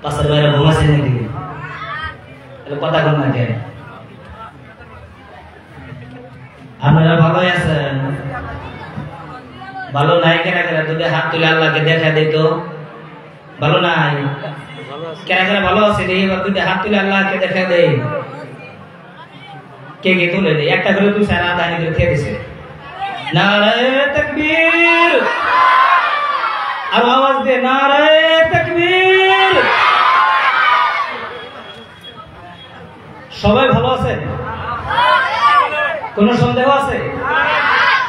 পাশের বাইরে ঘুমাচ্ছে নাকি? কথা কন না কেন? আপনারা ভালো আছেন? ভালো নাই কেনা কেনা যদি হাত তুলে আল্লাহকে দেখা দিত। ভালো নাই কেনা কেনা ভালো আছে রে, এবার যদি হাত তুলে আল্লাহকে দেখা দেয়। কে কে তুলে দেয়? একটা করে তুই সারা দানি করে খেয়ে দিছে। নারায়ে তাকবীর, আর আওয়াজ দে নারায়ে তাকবীর। সবাই ভালো আছে? কোন সন্দেহ আছে?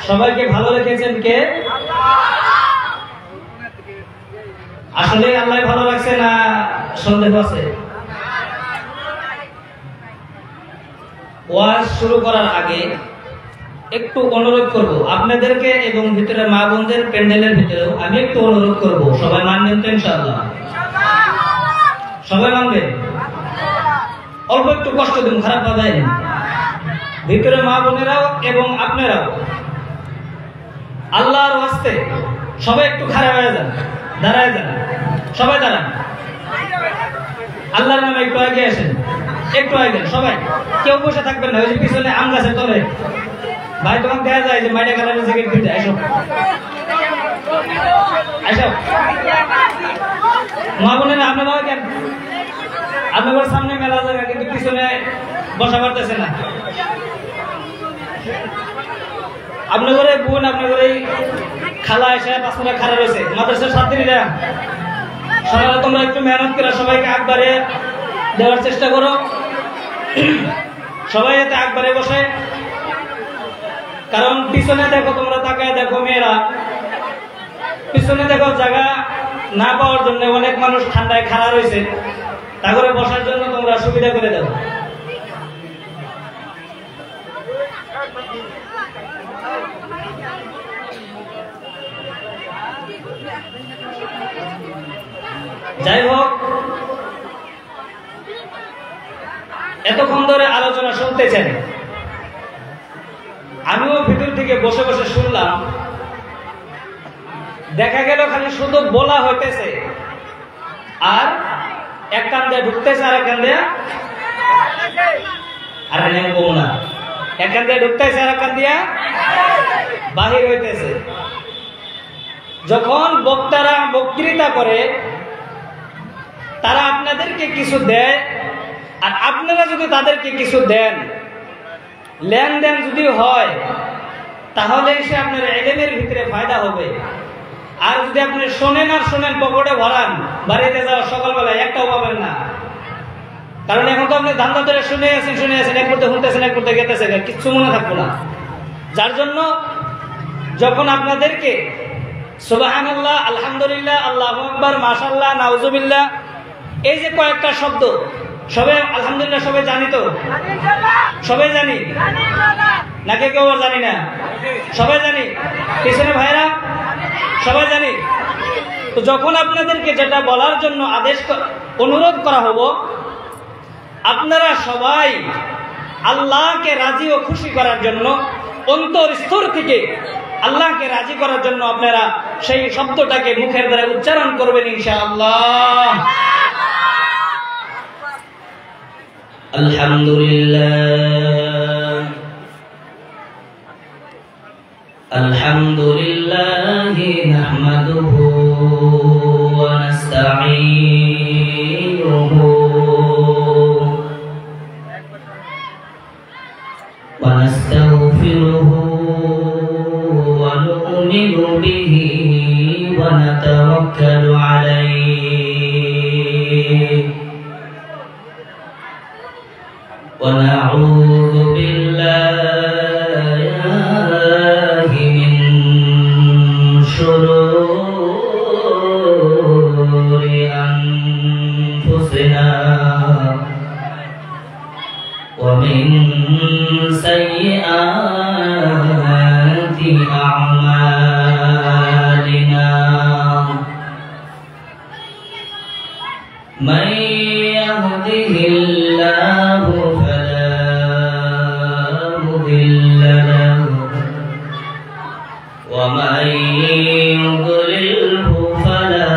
সবাইকে ভালো রেখেছেন কে? আসলে আল্লাহ ভালো রাখছে না সন্দেহ আছে? ওয়াজ শুরু করার আগে একটু অনুরোধ করব আপনাদেরকে এবং ভিতরে মা বোনদের প্যান্ডেলের ভিতরেও আমি একটু অনুরোধ করব, সবাই মানবেন তো ইনশাআল্লাহ? সবাই মানবেন? অল্প একটু কষ্ট দিন, খারাপ পাবেন। ভিতরে মা বোনেরাও এবং আপনারাও আল্লাহর ওয়াস্তে সবাই একটু খারাপ হয়ে যান, দাঁড়ায় যান, সবাই দাঁড়ান। আল্লাহর নামে একটু আগে আসেন, একটু আগে সবাই, কেউ বসে থাকবেন না। ওই যে পিছনে আম গাছের তলে ভাই তোমাকে দেখা যায় যে মাইটা কালারের জ্যাকেট দিতে আইসো, আইসো মা বোনেরা। আপনারা কেন আপনাদের সামনে মেলা জায়গা কিন্তু পিছনে বসা পারতেছে না। আপনাদের বোন আপনাদের খালা এসে পাঁচটা খাড়া রয়েছে, মাদ্রাসার ছাত্রীরা সবাই তোমরা একটু মেহনত করে সবাইকে একবারে দেওয়ার চেষ্টা করো। সবাই যাতে একবারে বসে, কারণ পিছনে দেখো, তোমরা তাকায় দেখো মেয়েরা, পিছনে দেখো জায়গা না পাওয়ার জন্য অনেক মানুষ ঠান্ডায় খাড়া রয়েছে, তা করে বসার জন্য তোমরা সুবিধা করে দাও। যাই হোক, এতক্ষণ ধরে আলোচনা শুনতেছেন, আমিও ভিতর থেকে বসে বসে শুনলাম। দেখা গেল খালি শুধু বলা হইতেছে, আর এক কান দিয়ে ঢুকতেছে আর এক কান দিয়ে, আর না এক কান দিয়ে ঢুকতেছে আর এক কান দিয়ে বাহির হইতেছে। যখন বক্তারা বক্তৃতা করে, তারা আপনাদেরকে কিছু দেয়, আর আপনারা যদি তাদেরকে কিছু দেন, লেনদেন যদি হয়, তাহলে সে আপনার ইলমের ভিতরে ফায়দা হবে। আর যদি আপনি শোনেন আর শোনেন, পকেটে ভরান, বাড়িতে যাওয়া সকালবেলায় একটাও পাবেন না। কারণ এখন তো আপনি ধান্দা ধরে শুনে আছেন, এক করতে শুনতেছেন, এক করতে গেতেছেন, কিচ্ছু মনে থাকবো না। যার জন্য যখন আপনাদেরকে সুবহানাল্লাহ, আলহামদুলিল্লাহ, আল্লাহু আকবার, মাশাআল্লাহ, নাউজুবিল্লাহ, এই যে কয়েকটা শব্দ, সবাই আলহামদুলিল্লাহ সবাই জানি তো? সবাই জানি নাকি কেউ আর জানি না? সবাই জানি, পিছনে ভাইরা সবাই জানি। তো যখন আপনাদেরকে যেটা বলার জন্য অনুরোধ করা হবো, আপনারা সবাই আল্লাহকে রাজি ও খুশি করার জন্য, অন্তর স্তর থেকে আল্লাহকে রাজি করার জন্য আপনারা সেই শব্দটাকে মুখের দ্বারা উচ্চারণ করবেন ইনশাআল্লাহ। আলহামদুলিল্লাহ, আলহামদুলিল্লাহি নাহমাদুহু ওয়া নাস্তাঈনুহু ওয়া নাস্তাগফিরুহু ওয়া নু'মিনু বিহি ওয়া নাতাওয়াক্কালু আলাইহি ওয়া নাউযু বিল্লাহি মিন শুরুরি আনফুসিনা ওয়া মিন সাইয়্যাতি আ'মালিনা মান ইয়াহদিহিল্লাহু ومن يضلله فلا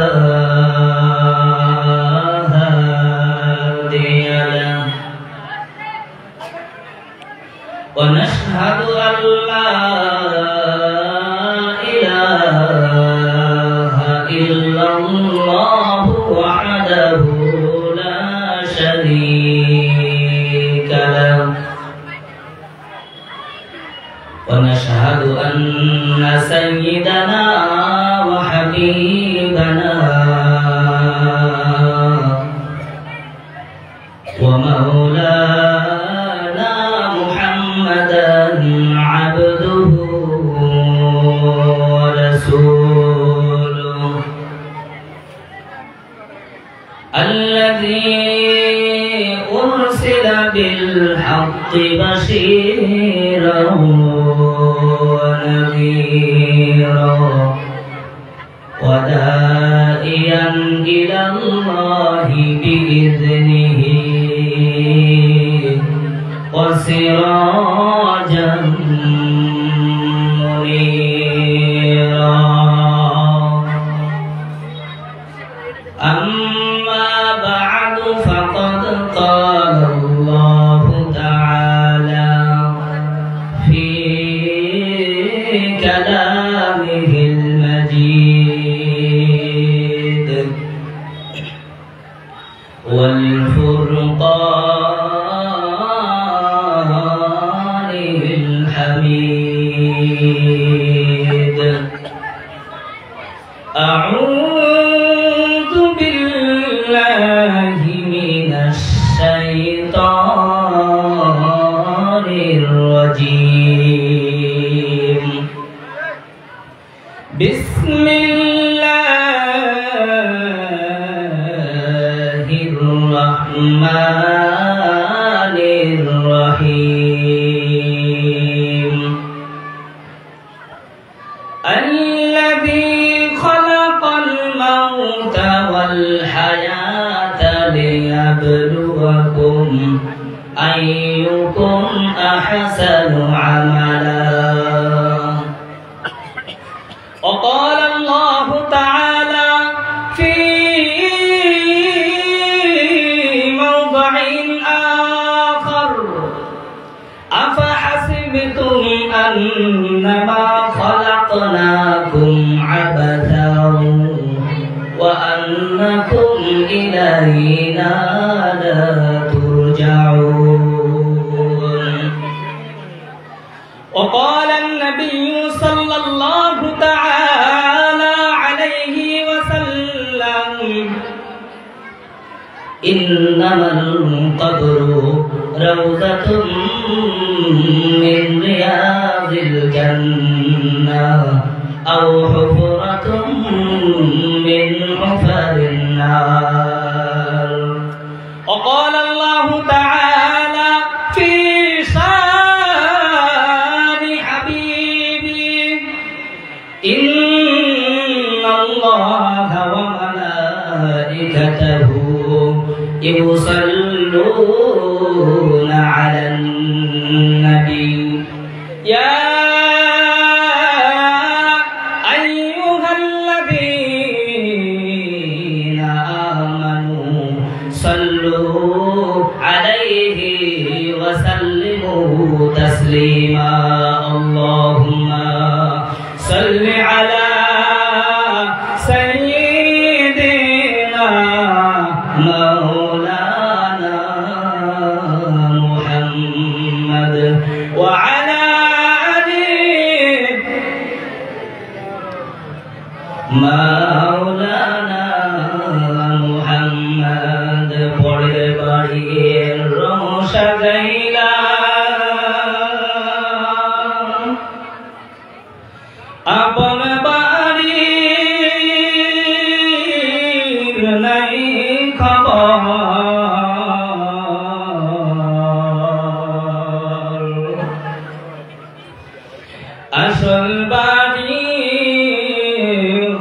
شريك له ونشهد أن سيدنا وحبيبنا ومولانا محمدا عبده ورسوله الذي أرسل بالحق بشيرا ونذيرا وداعيا إلى الله بإذنه وسراجا منيرا أما بعد فقد قال الله تعالى في كلامه المجيد والفرقان الحميد أعوذ بالله من الشيطان الرجيم بسم الله الرحمن الرحيم الذي خلق الموت والحياة ليبلوكم أيكم أحسن عملا وقال الله تعالى في موضع آخر أفحسبتم أنما خلقناكم عبثا وأنكم إلينا لا ترجعون وقال النبي صلى الله تعالى عليه وسلم إنما القبر روضة من رياض الجنة أو حفرة من حفر النار وقال الله تعالى في شان حبيبي إن الله وملائكته يصلون على النبي يا أيها الذين آمنوا صلوا عليه وسلموا تسليما اللهم صل على سيدنا مولانا محمد وعلى آله مولانا محمد পড়ে বাড়ির রোশা গাইলা আপন বাড়ির নাই খবর আসল বাড়ি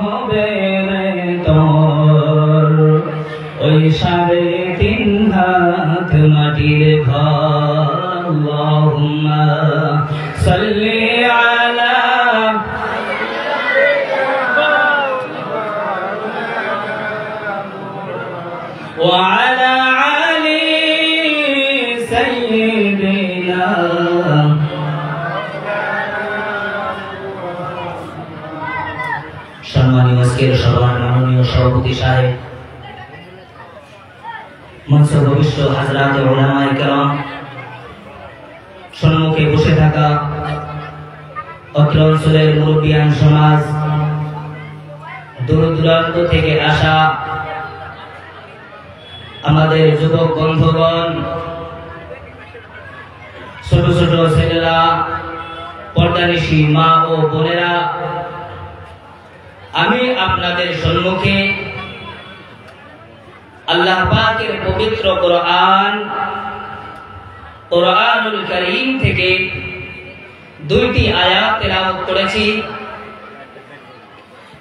হবে রে তোর ওই 3.5 হাত মাটির ঘর আল্লাহুম্মা সাল্লি আলা وعلى آل سيدنا সম্মানীয় আজকের সভার মাননীয় সভাপতি সাহেব মঞ্চ ভবিষ্য হাজরাত উলামায়ে কেরাম, সম্মুখে বসে থাকা অত্র অঞ্চলের মুরব্বিয়ান সমাজ, দূর দূরান্ত থেকে আসা আমাদের যুবক বন্ধুগণ, ছোট ছোট ছেলেরা, পর্দানিশী মা ও বোনেরা, আমি আপনাদের সম্মুখে আল্লাহ পাকের পবিত্র কোরআনুল কারীম থেকে দুইটি আয়াত তেলাওয়াত করেছি।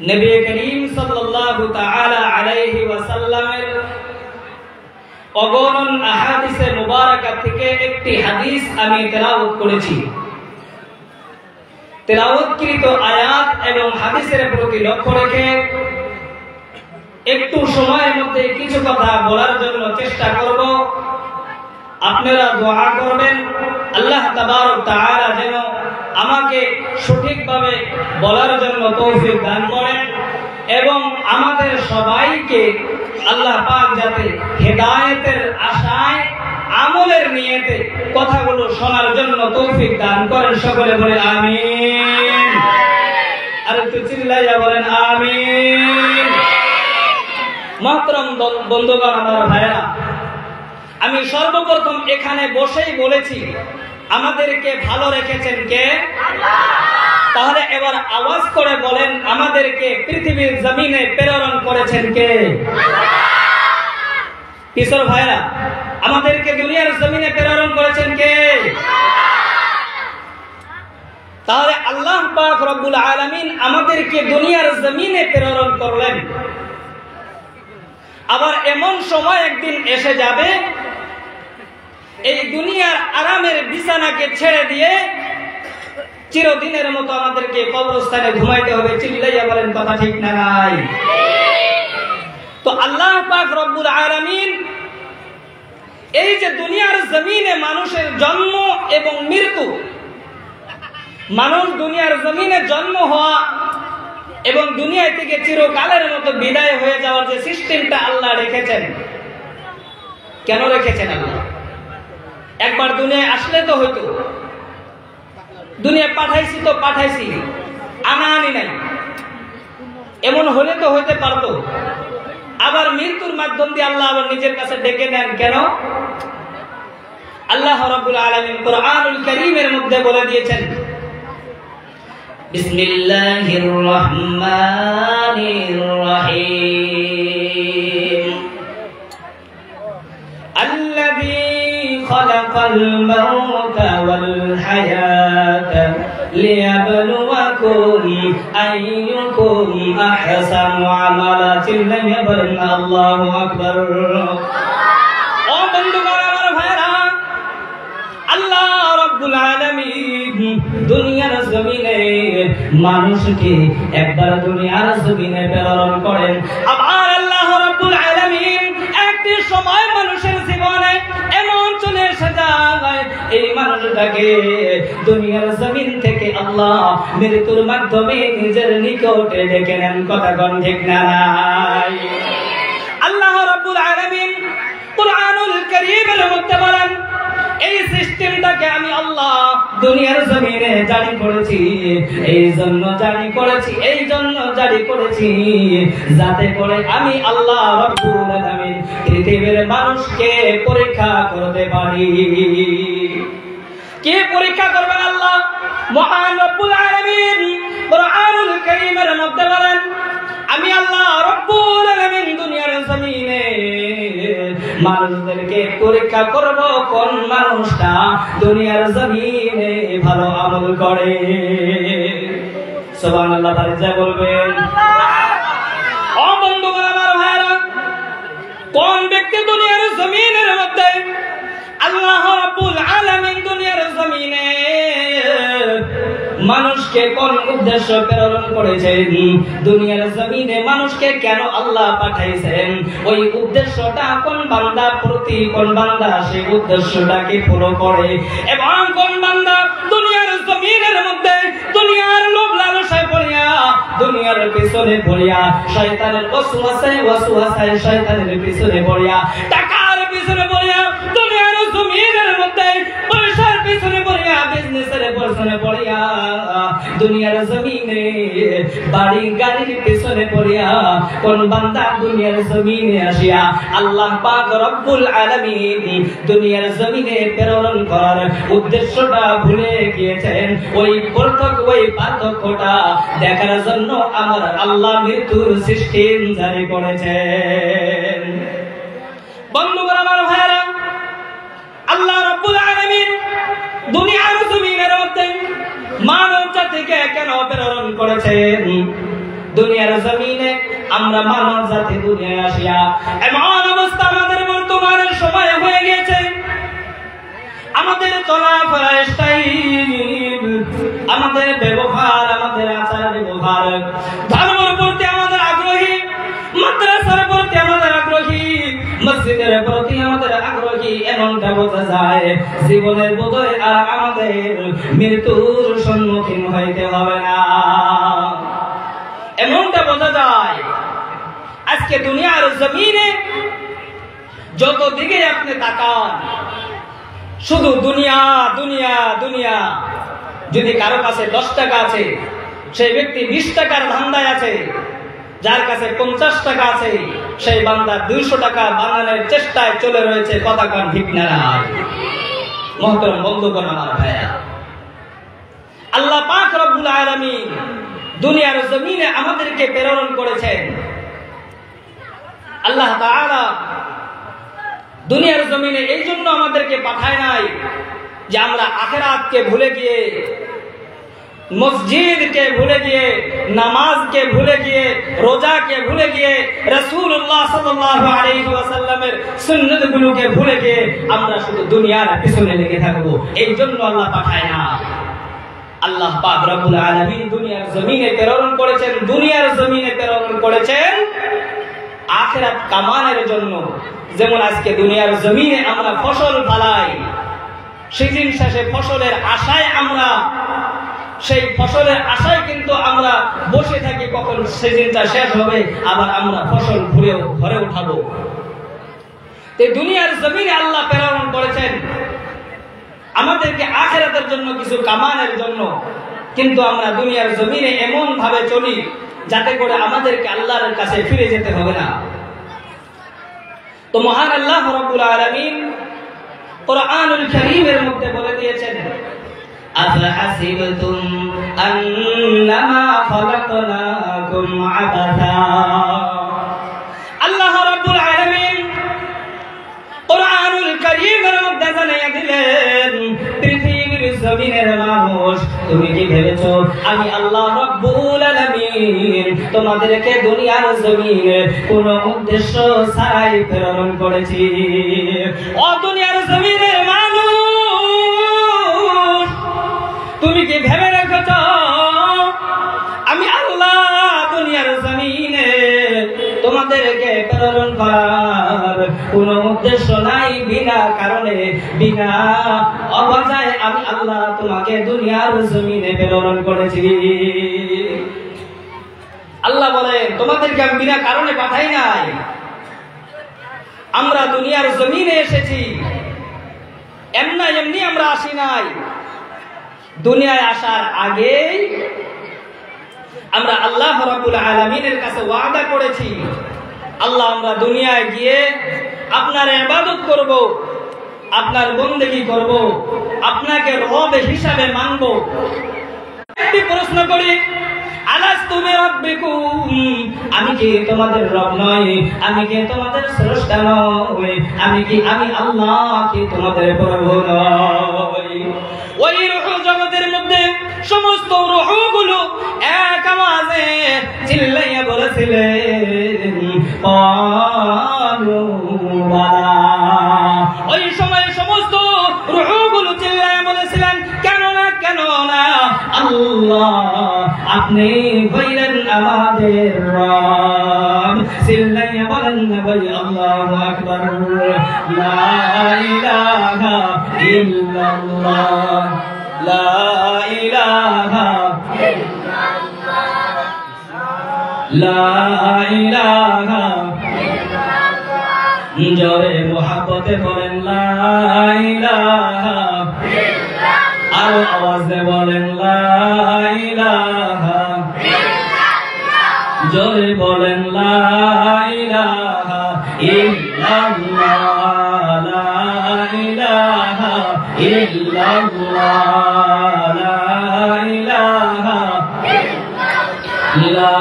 নবী করিম সাল্লাল্লাহু তাআলা আলাইহি ওয়াসাল্লামের অগণন আহাদিসে মুবারাকা থেকে একটি হাদিস আমি তেলাওয়াত করেছি। তেলাওয়াতকৃত আয়াত এবং হাদিসের প্রতি লক্ষ্য রেখে একটু সময়ের মধ্যে কিছু কথা বলার জন্য চেষ্টা করব। আপনারা দোয়া করবেন আল্লাহ তাবারক তাআলা যেন আমাকে সঠিকভাবে বলার জন্য তৌফিক দান করেন এবং আমাদের সবাইকে আল্লাহ পাক যাতে হেদায়েতের আশায় আমলের নিয়তে কথাগুলো শোনার জন্য তৌফিক দান করেন। সকলে বলে আমিন। আর একটু চিল্লাইয়া বলেন আমিন। মহতরম বন্ধুগণ, আমার ভাইরা, আমি সর্বপ্রথম এখানে বসেই বলেছি আমাদেরকে ভালো রেখেছেন কে? তাহলে এবার আওয়াজ করে বলেন আমাদেরকে পৃথিবীর জমিনে প্রেরণ করেছেন কে? কিশোর ভাইরা, আমাদেরকে দুনিয়ার জমিনে প্রেরণ করেছেন কে? তাহলে আল্লাহ পাক রব্বুল আলামিন আমাদেরকে দুনিয়ার জমিনে প্রেরণ করলেন। আবার এমন সময় একদিন এসে যাবে এই দুনিয়ার আরামের বিছানাকে ছেড়ে দিয়ে চিরদিনের মতো আমাদেরকে কবরস্থানে ঘুমাইতে হবে। চিল্লাইয়া বলেন কথা ঠিক না নাই? তো আল্লাহ পাক রব্বুল আলামিন এই যে দুনিয়ার জমিনে মানুষের জন্ম এবং মৃত্যু, মানুষ দুনিয়ার জমিনে জন্ম হওয়া এবং দুনিয়া থেকে চিরকালের মতো বিদায় হয়ে যাওয়ার যে সিস্টেমটা আল্লাহ রেখেছেন, কেন রেখেছেন আল্লাহ? একবার দুনিয়ায় আসলে তো হইতো, দুনিয়া পাঠাইছি তো পাঠাইছি, আনাআনি নাই, এমন হলে তো হইতে পারতো। আবার মৃত্যুর মাধ্যম দিয়ে আল্লাহ আবার নিজের কাছে ডেকে নেন কেন? আল্লাহ রাব্বুল আলামিন কোরআনুল কারীমের মধ্যে বলে দিয়েছেন, বিসমিল্লাহির রহমানির রহিম, আল্লাযী খালাকাল মাউতা ওয়াল হায়াতা লিয়াবলুয়াকুম আইয়ুকুম আহসানু আমালা। চিল্লাইয়া বলেন আল্লাহু আকবার। ও বন্ধুগণ, আমার ভাইরা, আল্লাহ রাব্বুল আলামিন দুনিয়ার জমিনে মানুষকে একবার দুনিয়ার জমিনে প্রেরণ করেন। আবার আল্লাহ রাব্বুল আলামিন একটি সময় মানুষের জীবনে এমন চলে এসে যায় এই মানুষটাকে দুনিয়ার জমিন থেকে আল্লাহ মৃত্যুর মাধ্যমে নিজের নিকটে ডেকে নেন। কথা কোন ঠিক না নাই? আল্লাহ রাব্বুল আলামিন কুরআনুল কারীমের মধ্যে বলেন এই সিস্টেমটাকে আমি আল্লাহ দুনিয়ার জমিনে জারি করেছি, এই জন্য জারি করেছি যাতে করে আমি আল্লাহ রাব্বুল আলামিন পৃথিবীর মানুষকে পরীক্ষা করতে পারি। কে পরীক্ষা করবেন? আল্লাহ মহান রব্বুল আলামিন কুরআনুল কারীমের মধ্যে বলেন আমি আল্লাহ রব্বুল আলামিন দুনিয়ার জমিনে মানুষদেরকে পরীক্ষা করব কোন মানুষটা দুনিয়ার জমিনে ভালো আমল করে। সুবহানাল্লাহ, যা বলবেন। ও বন্ধুগণ, আমার ভাইরা, কোন ব্যক্তি দুনিয়ার জমিনের মধ্যে আল্লাহ রাব্বুল আলামিন দুনিয়ার জমিনে মানুষকে কোন উদ্দেশ্য প্রেরণ করেছেন, দুনিয়ার জমিনে মানুষকে কেন আল্লাহ পাঠাইছেন, ওই উদ্দেশ্যটা কোন বান্দা প্রতি কোন বান্দা সেই উদ্দেশ্যটাকে ফলো করে এবং কোন বান্দা দুনিয়ার জমিনের মধ্যে দুনিয়ার লোভ লালসায় পড়িয়া দুনিয়ার পিছনে পড়িয়া শয়তানের ওয়াসওয়াসায় শয়তানের পিছনে পড়িয়া টাকার পিছনে পড়িয়া দুনিয়ার জমিনের মধ্যে পয়সার পিছনে পড়িয়া বিজনেসের পিছনে পড়িয়া দুনিয়ার জমিনে বাড়ি গাড়ির পিছনে পড়িয়া কোন বান্দা দুনিয়ার জমিনে আসিয়া আল্লাহ পাক রব্বুল আলামিন দুনিয়ার জমিনে প্রেরণ করার উদ্দেশ্যটা ভুলে গিয়েছেন। ওই পার্থক্যটা দেখার জন্য আমার আল্লাহ মৃত্যুর সিস্টেম জারি করেছেন। বন্ধুগণ আমার ভাইরা, আল্লাহ রাব্বুল আলামিন দুনিয়ার জমিনের মধ্যে মানব জাতিকে কেন প্রেরণ করেছেন? দুনিয়ার জমিনে আমরা মানব জাতি দুনিয়ায় আসিয়া এমন অবস্থা আমাদের বর্তমানের সময় হয়ে গেছে, আমাদের চলাফেরা স্টাইল, আমাদের ব্যবহার, আমাদের আচার ব্যবহার, ধর্মের প্রতি আমাদের আগ্রহী, মাদ্রাসার প্রতি আমাদের আগ্রহী, মসজিদের প্রতি আমাদের আগ্রহী, এমনটা বোঝা যায় জীবনের বোধহয় আর আমাদের মৃত্যুর সম্মুখীন হইতে হবে না, এমনটা বোঝা যায়। আজকে দুনিয়ার জমিনে যত দিকে আপনি তাকান শুধু দুনিয়া দুনিয়া দুনিয়া। যদি কারো কাছে 10 টাকা আছে সেই ব্যক্তি 20 টাকার ধান্দায় আছে, যার কাছে 50 টাকা আছে সেই বান্দা 200 টাকা বানানোর চেষ্টায় চলে রয়েছে। কথা কান ঠিক না? মহতরম বন্ধুগণ আমার ভাইয়া, আল্লাহ পাক রব্বুল আলামিন দুনিয়ার জমিনে আমাদেরকে প্রেরণ করেছেন। আল্লাহ তাআলা দুনিয়ার জমিনে এই জন্য আমাদেরকে পাঠায় নাই যে আমরা আখিরাতকে ভুলে গিয়ে, মসজিদকে ভুলে গিয়ে, নামাজকে ভুলে গিয়ে, রোজাকে ভুলে গিয়ে, রাসূলুল্লাহ সাল্লাল্লাহু আলাইহি ওয়াসাল্লামের সুন্নাতগুলোকে ভুলে গিয়ে আমরা শুধু দুনিয়ার পিছনে লেগে থাকবো, এই জন্য আল্লাহ পাঠায় না। আল্লাহ পাক রব্বুল আলামিন দুনিয়ার জমিনে প্রেরণ করেছেন, দুনিয়ার জমিনে প্রেরণ করেছেন আখিরাত কামানের জন্য। যেমন আজকে দুনিয়ার জমিনে আমরা ফসল ফলাই, সিজন শেষে ফসলের আশায় আমরা, সেই ফসলের আশায় কিন্তু আমরা বসে থাকি কখন সিজনটা শেষ হবে, আবার আমরা ফসল ঘরে উঠাবো। এই দুনিয়ার জমিনে আল্লাহ প্রেরণ করেছেন আমাদেরকে আখিরাতের জন্য, কিছু কামানের জন্য, কিন্তু আমরা দুনিয়ার জমিনে এমন ভাবে চলি যাতে করে আমাদেরকে আল্লাহর কাছে ফিরে যেতে হবে না। তো মহান আল্লাহ রাব্বুল আলামিন কুরআনুল কারীমের মধ্যে বলে দিয়েছেন, আফাহাসিবতুম আন্নামা খালাকনাকুম আবাথা। আল্লাহ রাব্বুল আলামিন কুরআনুল কারীমের মধ্যে জানিয়ে দিলেন, পৃথিবীর জমিনের মানুষ, তুমি কি ভেবেছো আমি আল্লাহ রাব্বুল আলামিন তোমাদেরকে দুনিয়ার জমিনে কোনো উদ্দেশ্য ছাড়াই প্রেরণ করেছি? ও দুনিয়ার জমিনের মানুষ, তুমি কি ভেবে রেখেছো আমি আল্লাহ দুনিয়ার জমিনে তোমাদেরকে প্রেরণ করার কোনো উদ্দেশ্য নাই? বিনা কারণে, বিনা অবজায় আমি আল্লাহ তোমাকে দুনিয়ার জমিনে প্রেরণ করেছি। আল্লাহ বলেন তোমাদেরকে আমি বিনা কারণে পাঠাই নাই। আমরা দুনিয়ার জমিনে এসেছি, এমনি আমরা আসি নাই। দুনিয়ায় আসার আগেই আমরা আল্লাহ রাব্বুল আলামিনের কাছে ওয়াদা করেছি, আল্লাহ আমরা দুনিয়ায় গিয়ে আপনার ইবাদত করব, আপনার বন্দেগী করব, আপনাকে রব হিসাবে মানব। একটি প্রশ্ন করি, আলাস্তু বিরাব্বিকুম, আমি কি তোমাদের রব নই? আমি কি তোমাদের স্রষ্টা নই? আমি আল্লাহ কি তোমাদের প্রভু নই? ওই রূহ জগতের মধ্যে সমস্ত রূহগুলো এক আওয়াজে চিল্লাইয়া বলেছিলেন, ক্বালু বালা। ওই সময় সমস্ত রূহগুলো চিল্লাইয়া বলেছিলেন, কেন না আল্লাহ আপনি হইলেন আমাদের রব। চিল্লাইয়া বলেন না ভাই আল্লাহু আকবার, লা ইলাহা ইল্লাল্লাহ, লা ইলাহা ইল্লাল্লাহ, লা ইলাহা জোরে মোহাব্বতে বলেন লা ইলাহা ইল্লাল্লাহ, আরো আওয়াজে বলেন লা ইলাহা ইল্লাল্লাহ, জোরে বলেন লা ইলাহা ইল্লাল্লাহ, লা ইলাহা ইল্লাল্লাহ, লা ইলাহা লা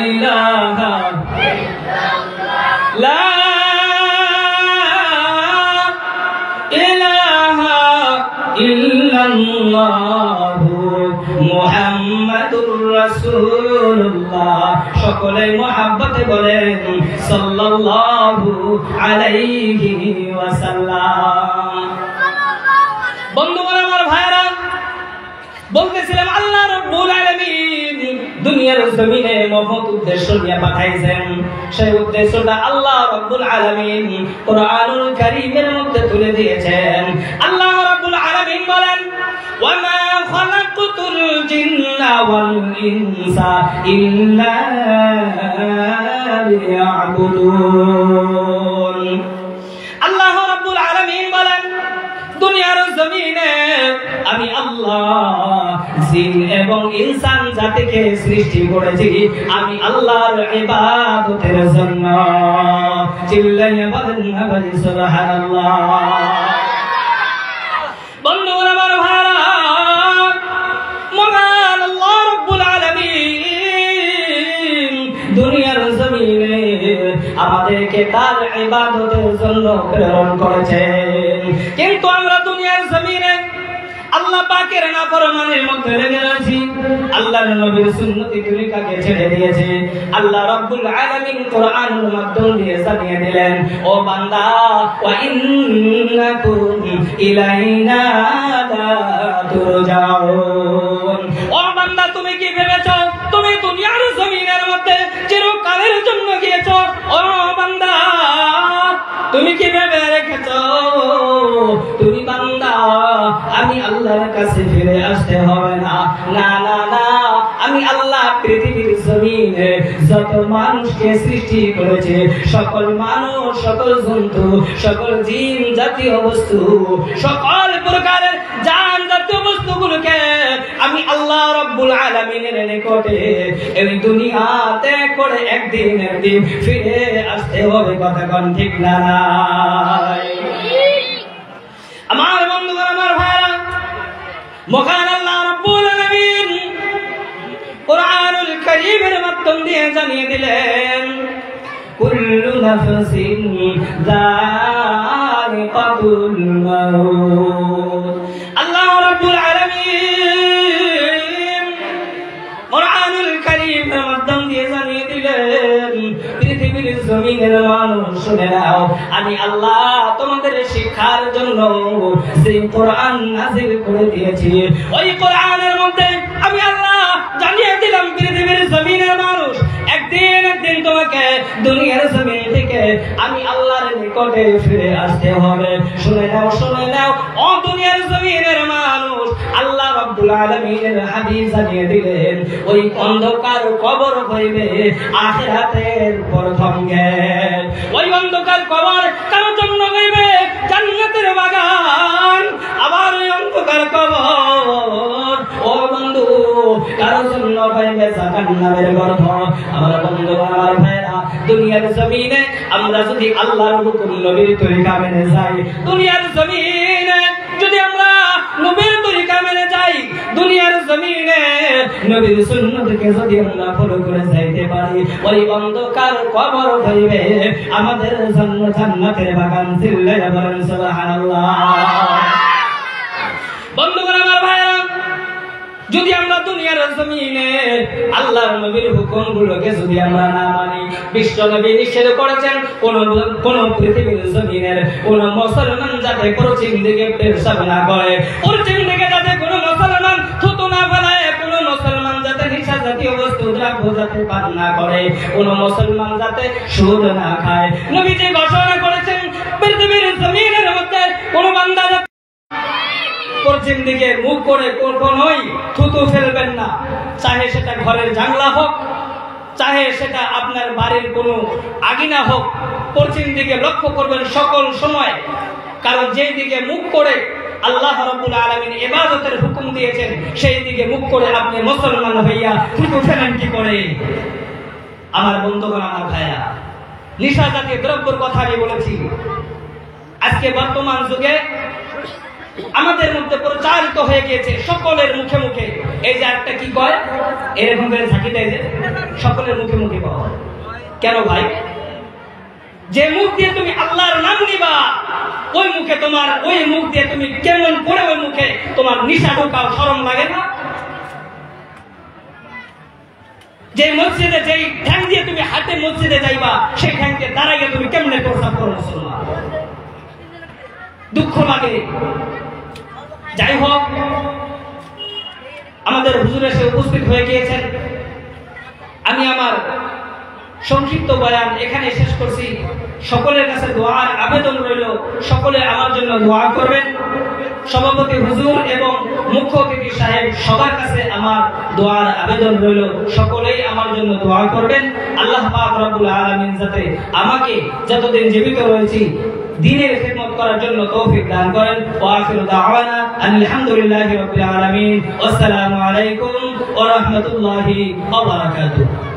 ইলাহা লা ইলাহা ইল্লাল্লাহু মুহাম্মাদুর রাসূলুল্লাহ। সকলে মুহাব্বতে বলেন সাল্লাল্লাহু আলাইহি ওয়াসাল্লাম। বন্ধুগণ আমার ভাইরা, বলতেছিলাম আল্লাহ রাব্বুল আলামিন দুনিয়ার জমিনে মহৎ উদ্দেশ্য নিয়ে পাঠাইছেন। সেই উদ্দেশ্যটা আল্লাহ রাব্বুল আলামিন কোরআনুল কারীমের মধ্যে তুলে দিয়েছেন। আল্লাহ রাব্বুল আলামিন বলেন, ওয়া মা খালাকতুল জিন্না ওয়াল ইনসা ইল্লা লিয়াবুদুন। আল্লাহ রাব্বুল আলামিন বলেন, দুনিয়ার জমিনে আমি আল্লাহ জিন এবং ইনসান জাতিকে সৃষ্টি করেছি আমি আল্লাহর ইবাদতের জন্য। চিল্লাইয়া বলেন না বলি সুবহানাল্লাহ। বন্ধুগণ আমার ভাইরা, মহান আল্লাহ রাব্বুল আলামিন দুনিয়ার জমিনে আমাদেরকে তার ইবাদতের জন্য প্রেরণ করেছেন। কিন্তু আমরা দুনিয়ার জমিনে আল্লাহ পাকের নাফরমানির মধ্যে লেগে আছি, আল্লাহর নবীর সুন্নতি তরিকাকে ছেড়ে দিয়েছে। আল্লাহ রাব্বুল আলামিন কোরআনের মাধ্যম দিয়ে জানিয়ে দিলেন, ও বান্দা, ওয়া ইন্নাকুম ইলাইনা লা তুরজাউন। ও বান্দা, তুমি কি ভেবেছো তুমি দুনিয়ার জমিনের মধ্যে চিরকালের জন্য গিয়েছো? ও বান্দা, তুমি কি ভেবে রেখেছো তুমি বান্দা আমি আল্লাহর কাছে ফিরে আসতে হবে না? না না না, আমি আল্লাহ পৃথিবীর জমিনে যত মানুষকে সৃষ্টি করেছে, সকল মানুষ, সকল জন্তু, সকল জিন জাতীয় বস্তু, সকল প্রকারের জান জাতীয় বস্তুগুলোকে আমি আল্লাহ রাব্বুল আলামিনের নিকটে এই দুনিয়াতে করে একদিন ফিরে আসতে হবে। কথা কোন ঠিক না? আমার বন্ধুগণ আমার ভাইরা, মহান আল্লাহ রাব্বুল আলামিন কোরআনুল কারীমের মাধ্যম দিয়ে জানিয়ে দিলেন, কুল্লু নাফসিন যায়িকাতুল মাউত। আল্লাহ রাব্বুল আলামিন কোরআনুল কারীমের মাধ্যম দিয়ে জানিয়ে দিলেন, পৃথিবীর জমিনের মানুষ শুনে নাও, আমি আল্লাহ তোমাদের শিক্ষার জন্য যে কোরআন নাযিল করে দিয়েছি, ওই কোরআনের মধ্যে আমি আল্লাহ জানিয়ে দিলাম পৃথিবীর জমিনের মানুষ একদিন তোমাকে দুনিয়ার জমিন থেকে আমি আল্লাহর নিকটে ফিরে আসতে হবে। শুনে নাও ও দুনিয়ার জমিনের মানুষ, আল্লাহ রাব্বুল আলামিনের হাবিব জানিয়ে দিলেন, ওই অন্ধকার কবর হইবে আখিরাতের প্রথম গেট। ওই অন্ধকার কবর কার জন্য হইবে? জান্নাতের বাগান। আবার ওই অন্ধকার কবর ও বন্ধু কার জন্য হইবে? জাহান্নামের গর্ভ। আমার বন্ধু আমার ভাইরা, দুনিয়ার জমিনে আমরা যদি আল্লাহর হুকুম নবীর তরিকা মেনে যাই, দুনিয়ার জমিনে যদি আমরা নবীর তরিকা মেনে যাই, দুনিয়ার জমিনে নবীর সুন্নতকে যদি আমরা ফলো করে যাইতে পারি, ওই অন্ধকার কবর হইবে আমাদের জন্য জান্নাতের বাগান। চিল্লাইয়া বলেন সুবহানাল্লাহ। বন্ধুগণ আমার ভাইরা, যদি আমরা দুনিয়ার জমিনে আল্লাহর নবীর হুকুমগুলোকে যদি আমরা না মানি, বিশ্ব নবী নিষেধ করেছেন কোন পৃথিবীর জমিনের কোন মুসলমান যাতে পশ্চিম দিকে পেশাব না করে, পশ্চিম দিকে যাতে কোন মুসলমান থুতু না ফেলায়, কোন মুসলমান যাতে নিশা জাতীয় বস্তু দ্রব্য যাতে পান না করে, কোন মুসলমান যাতে সুদ না খায়। নবীজি ঘোষণা করেছেন পৃথিবীর জমিনের মধ্যে কোন বান্দা পশ্চিম দিকে মুখ করে কখনোই থুতু ফেলবেন না, চাহে সেটা ঘরের জানলা হোক, চাহে সেটা আপনার বাড়ির কোনো আগিনা হোক, পশ্চিম দিকে লক্ষ্য করবেন সকল সময়, কারণ যেই দিকে মুখ করে আল্লাহ রাব্বুল আলামিন ইবাদতের হুকুম দিয়েছেন সেই দিকে মুখ করে আপনি মুসলমান হইয়া ফেলেন কি করে? আমার বন্ধুগণ, আমার ভাইয়া, নিশা জাতীয় দ্রব্যের কথা আমি বলেছি। আজকে বর্তমান যুগে আমাদের মধ্যে প্রচারিত হয়ে গিয়েছে সকলের মুখে মুখে, এই যে একটা কি কয় এরকম করে ঝাঁকি দেয়, যে সকলের মুখে মুখে পাওয়া। কেন ভাই? যে মুখ দিয়ে তুমি আল্লাহর নাম নিবা, ওই মুখে তোমার, ওই মুখ দিয়ে তুমি কেমন করে ওই মুখে তোমার নিশা ঢোকাও, শরম লাগে না? যে মসজিদে, যেই ঠ্যাং দিয়ে তুমি হাতে মসজিদে যাইবা, সেই ঠ্যাং দিয়ে দাঁড়াইয়া তুমি কেমনে প্রস্তাব করো মুসলমান? দুঃখ লাগে। যাই হোক, আমাদের হুজুর এসে উপস্থিত হয়ে গিয়েছেন। আমি আমার সংক্ষিপ্ত বয়ান এখানে শেষ করছি। সকলের কাছে দোয়ার আবেদন রইল, সকলে আমার জন্য দোয়া করবেন। সভাপতি হুজুর এবং মুখ্য অতিথি সাহেব সবার কাছে আমার দোয়ার আবেদন রইল, সকলেই আমার জন্য দোয়া করবেন। আল্লাহ পাক রব্বুল আলামিন যাতে আমাকে যতদিন জীবিত রয়েছি দ্বীনের খিদমত করার জন্য তৌফিক দান করেন। ওয়া আখিরু দাওয়ানা আলহামদুলিল্লাহি রাব্বিল আলামিন। আসসালামু আলাইকুম ওয়া রাহমাতুল্লাহি ওয়া বারাকাতুহু।